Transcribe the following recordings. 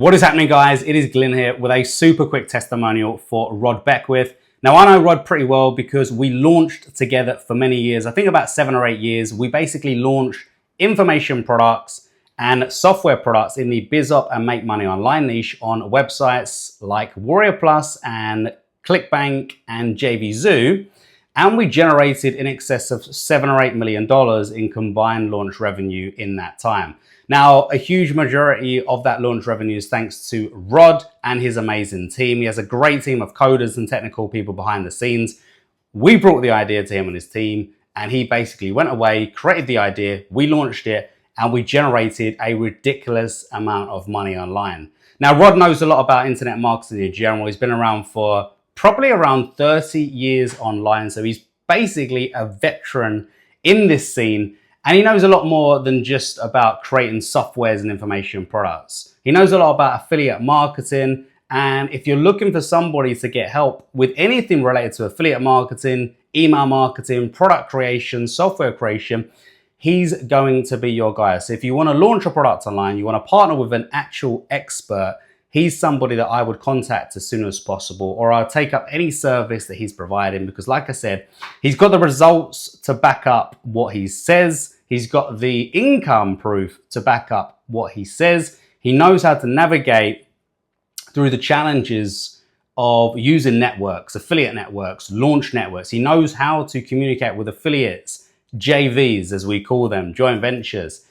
What is happening, guys? It is Glynn here with a super quick testimonial for Rod Beckwith. Now, I know Rod pretty well because we launched together for many years. I think about 7 or 8 years. We basically launched information products and software products in the biz up and make money online niche on websites like Warrior Plus and ClickBank and JVZoo. And we generated in excess of $7 or $8 million in combined launch revenue in that time. Now, a huge majority of that launch revenue is thanks to Rod and his amazing team. He has a great team of coders and technical people behind the scenes. We brought the idea to him and his team, and he basically went away, created the idea, we launched it, and we generated a ridiculous amount of money online. Now, Rod knows a lot about internet marketing in general. He's been around for probably around 30 years online. So he's basically a veteran in this scene. And he knows a lot more than just about creating softwares and information products. He knows a lot about affiliate marketing. And if you're looking for somebody to get help with anything related to affiliate marketing, email marketing, product creation, software creation, he's going to be your guy. So if you want to launch a product online, you want to partner with an actual expert, he's somebody that I would contact as soon as possible, or I'll take up any service that he's providing because, like I said, he's got the results to back up what he says. He's got the income proof to back up what he says. He knows how to navigate through the challenges of using networks, affiliate networks, launch networks. He knows how to communicate with affiliates, JVs, as we call them, joint ventures.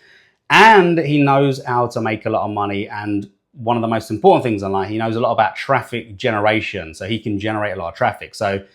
And he knows how to make a lot of money. And one of the most important things online, he knows a lot about traffic generation. So he can generate a lot of traffic. So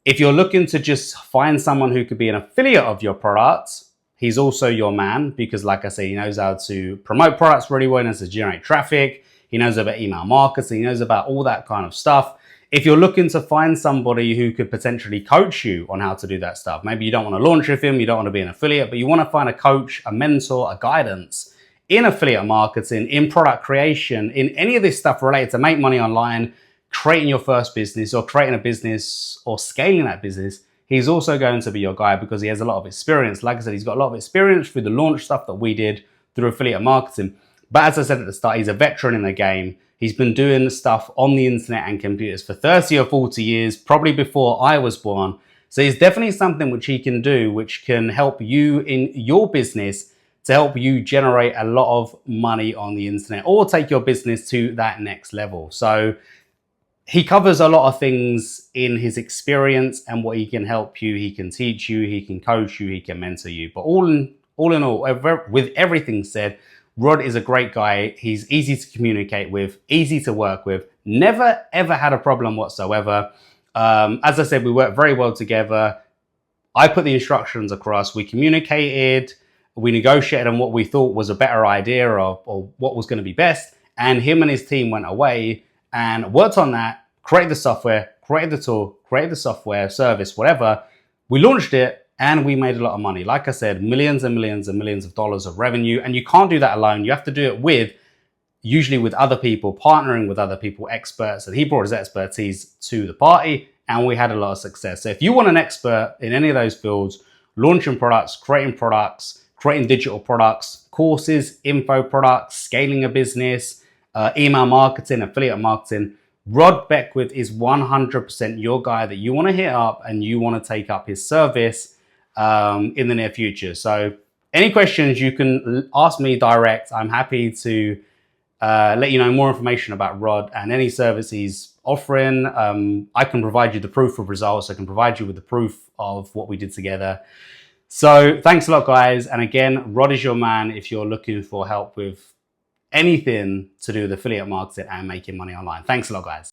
if you're looking to just find someone who could be an affiliate of your product, he's also your man because, like I say, he knows how to promote products really well, he knows how to generate traffic, he knows about email marketing, he knows about all that kind of stuff. If you're looking to find somebody who could potentially coach you on how to do that stuff, maybe you don't want to launch with him, you don't want to be an affiliate, but you want to find a coach, a mentor, a guidance in affiliate marketing, in product creation, in any of this stuff related to make money online, creating your first business or creating a business or scaling that business, he's also going to be your guy because he has a lot of experience. Like I said, he's got a lot of experience through the launch stuff that we did through affiliate marketing. But as I said at the start, he's a veteran in the game. He's been doing stuff on the internet and computers for 30 or 40 years, probably before I was born. So it's definitely something which he can do, which can help you in your business to help you generate a lot of money on the internet or take your business to that next level. So he covers a lot of things in his experience and what he can help you. He can teach you, he can coach you, he can mentor you. But all in all, with everything said, Rod is a great guy. He's easy to communicate with, easy to work with, never ever had a problem whatsoever. As I said, we work very well together. I put the instructions across, we communicated, we negotiated on what we thought was a better idea or what was going to be best. And him and his team went away and worked on that, created the software, created the tool, created the software, service, whatever. We launched it and we made a lot of money. Like I said, millions and millions and millions of dollars of revenue. And you can't do that alone. You have to do it usually with other people, partnering with other people, experts. And he brought his expertise to the party and we had a lot of success. So if you want an expert in any of those fields, launching products, creating digital products, courses, info products, scaling a business, email marketing, affiliate marketing, Rod Beckwith is 100% your guy that you want to hit up and you want to take up his service in the near future. So any questions you can ask me direct. I'm happy to let you know more information about Rod and any service he's offering. I can provide you the proof of results. I can provide you with the proof of what we did together. So thanks a lot, guys. And again, Rod is your man if you're looking for help with anything to do with affiliate marketing and making money online. Thanks a lot, guys.